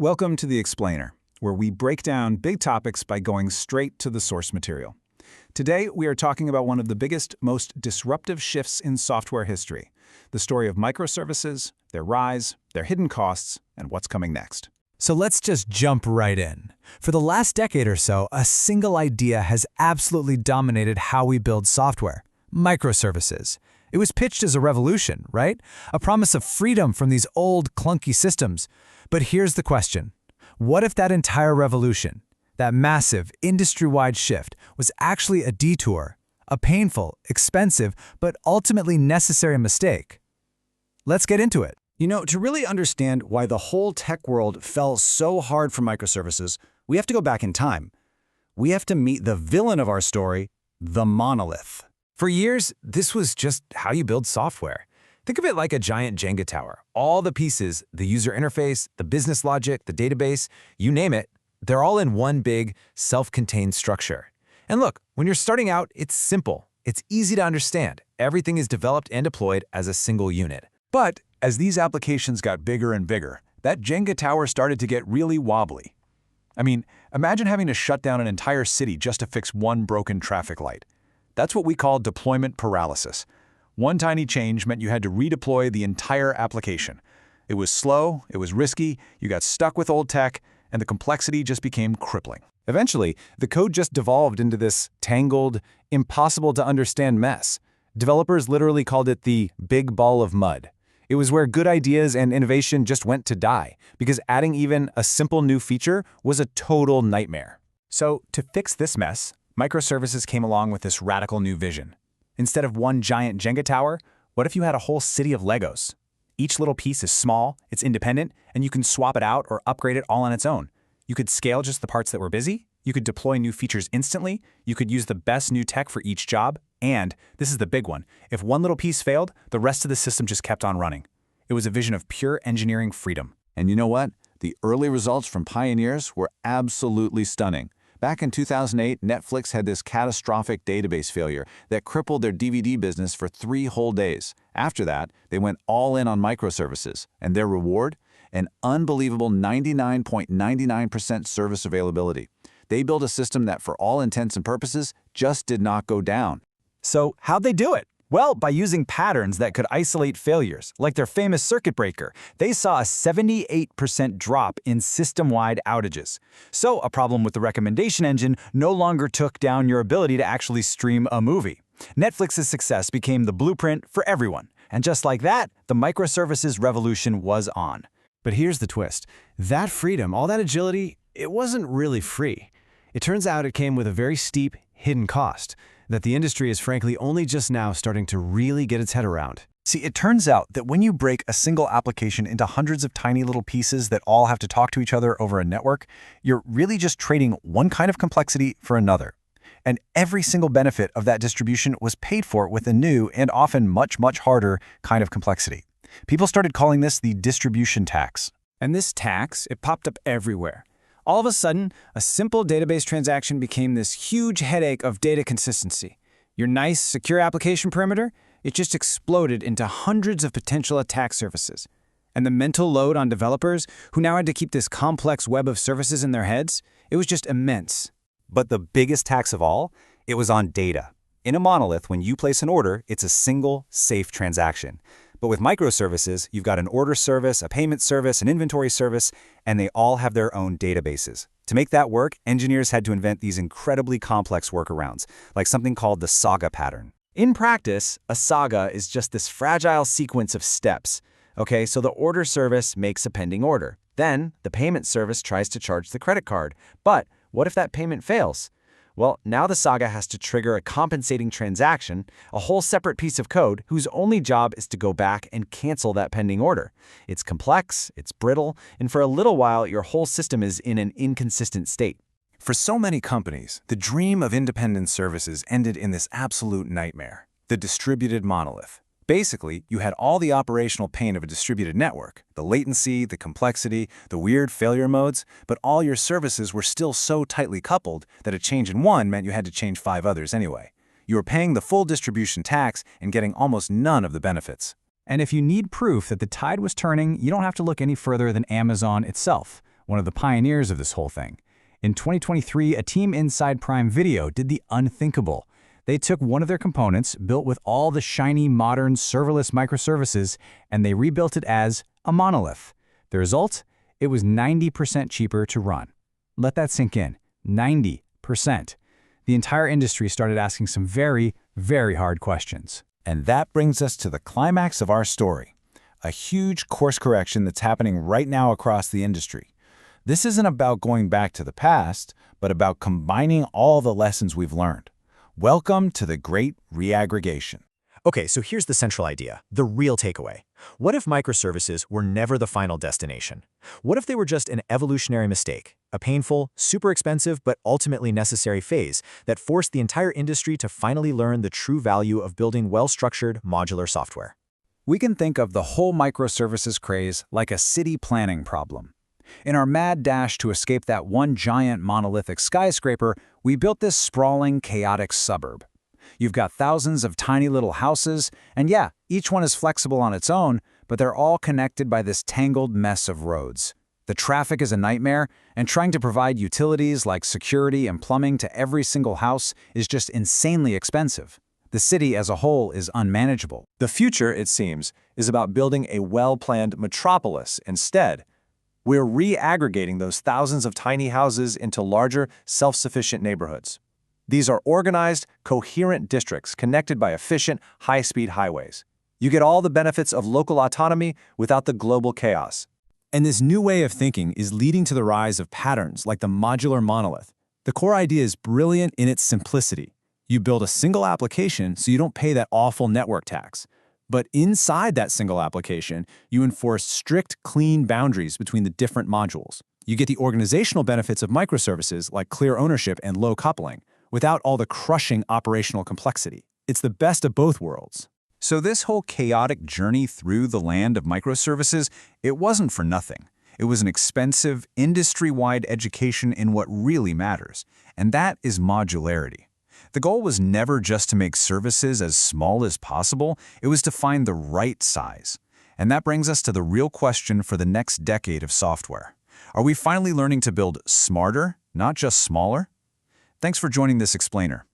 Welcome to The Explainer, where we break down big topics by going straight to the source material. Today, we are talking about one of the biggest, most disruptive shifts in software history, the story of microservices, their rise, their hidden costs, and what's coming next. So let's just jump right in. For the last decade or so, a single idea has absolutely dominated how we build software: microservices. It was pitched as a revolution, right? A promise of freedom from these old, clunky systems. But here's the question. What if that entire revolution, that massive, industry-wide shift, was actually a detour, a painful, expensive, but ultimately necessary mistake? Let's get into it. You know, to really understand why the whole tech world fell so hard for microservices, we have to go back in time. We have to meet the villain of our story, the monolith. For years, this was just how you build software. Think of it like a giant Jenga tower. All the pieces, the user interface, the business logic, the database, you name it, they're all in one big, self-contained structure. And look, when you're starting out, it's simple. It's easy to understand. Everything is developed and deployed as a single unit. But as these applications got bigger and bigger, that Jenga tower started to get really wobbly. I mean, imagine having to shut down an entire city just to fix one broken traffic light. That's what we call deployment paralysis. One tiny change meant you had to redeploy the entire application. It was slow, it was risky, you got stuck with old tech, and the complexity just became crippling. Eventually, the code just devolved into this tangled, impossible-to-understand mess. Developers literally called it the big ball of mud. It was where good ideas and innovation just went to die, because adding even a simple new feature was a total nightmare. So, to fix this mess, microservices came along with this radical new vision. Instead of one giant Jenga tower, what if you had a whole city of Legos? Each little piece is small, it's independent, and you can swap it out or upgrade it all on its own. You could scale just the parts that were busy, you could deploy new features instantly, you could use the best new tech for each job, and, this is the big one, if one little piece failed, the rest of the system just kept on running. It was a vision of pure engineering freedom. And you know what? The early results from pioneers were absolutely stunning. Back in 2008, Netflix had this catastrophic database failure that crippled their DVD business for 3 whole days. After that, they went all in on microservices, and their reward? An unbelievable 99.99% service availability. They built a system that, for all intents and purposes, just did not go down. So, how'd they do it? Well, by using patterns that could isolate failures, like their famous circuit breaker. They saw a 78% drop in system-wide outages. So, a problem with the recommendation engine no longer took down your ability to actually stream a movie. Netflix's success became the blueprint for everyone. And just like that, the microservices revolution was on. But here's the twist. That freedom, all that agility, it wasn't really free. It turns out it came with a very steep, hidden cost that the industry is frankly only just now starting to really get its head around. See, it turns out that when you break a single application into hundreds of tiny little pieces that all have to talk to each other over a network, you're really just trading one kind of complexity for another. And every single benefit of that distribution was paid for with a new and often much, much harder kind of complexity. People started calling this the distribution tax. And this tax, it popped up everywhere. All of a sudden, a simple database transaction became this huge headache of data consistency. Your nice, secure application perimeter, it just exploded into hundreds of potential attack surfaces. And the mental load on developers, who now had to keep this complex web of services in their heads, it was just immense. But the biggest tax of all, it was on data. In a monolith, when you place an order, it's a single, safe transaction. But with microservices, you've got an order service, a payment service, an inventory service, and they all have their own databases. To make that work, engineers had to invent these incredibly complex workarounds, like something called the saga pattern. In practice, a saga is just this fragile sequence of steps. Okay, so the order service makes a pending order. Then, the payment service tries to charge the credit card. But what if that payment fails? Well, now the saga has to trigger a compensating transaction, a whole separate piece of code whose only job is to go back and cancel that pending order. It's complex, it's brittle, and for a little while, your whole system is in an inconsistent state. For so many companies, the dream of independent services ended in this absolute nightmare, the distributed monolith. Basically, you had all the operational pain of a distributed network, the latency, the complexity, the weird failure modes, but all your services were still so tightly coupled that a change in one meant you had to change 5 others anyway. You were paying the full distribution tax and getting almost none of the benefits. And if you need proof that the tide was turning, you don't have to look any further than Amazon itself. one of the pioneers of this whole thing. In 2023, a team inside Prime Video did the unthinkable. They took one of their components, built with all the shiny, modern, serverless microservices, and they rebuilt it as a monolith. The result? It was 90% cheaper to run. Let that sink in. 90%. The entire industry started asking some very, very hard questions. And that brings us to the climax of our story. A huge course correction that's happening right now across the industry. This isn't about going back to the past, but about combining all the lessons we've learned. Welcome to the Great Re-Aggregation. Okay, so here's the central idea, the real takeaway. What if microservices were never the final destination? What if they were just an evolutionary mistake, a painful, super expensive, but ultimately necessary phase that forced the entire industry to finally learn the true value of building well-structured, modular software? We can think of the whole microservices craze like a city planning problem. In our mad dash to escape that one giant monolithic skyscraper, we built this sprawling, chaotic suburb. You've got thousands of tiny little houses, and yeah, each one is flexible on its own, but they're all connected by this tangled mess of roads. The traffic is a nightmare, and trying to provide utilities like security and plumbing to every single house is just insanely expensive. The city as a whole is unmanageable. The future, it seems, is about building a well-planned metropolis instead. We're re-aggregating those thousands of tiny houses into larger, self-sufficient neighborhoods. These are organized, coherent districts connected by efficient, high-speed highways. You get all the benefits of local autonomy without the global chaos. And this new way of thinking is leading to the rise of patterns like the modular monolith. The core idea is brilliant in its simplicity. You build a single application so you don't pay that awful network tax. But inside that single application, you enforce strict, clean boundaries between the different modules. You get the organizational benefits of microservices like clear ownership and low coupling, without all the crushing operational complexity. It's the best of both worlds. So this whole chaotic journey through the land of microservices, it wasn't for nothing. It was an expensive, industry-wide education in what really matters, and that is modularity. The goal was never just to make services as small as possible, it was to find the right size. And that brings us to the real question for the next decade of software. Are we finally learning to build smarter, not just smaller? Thanks for joining this explainer.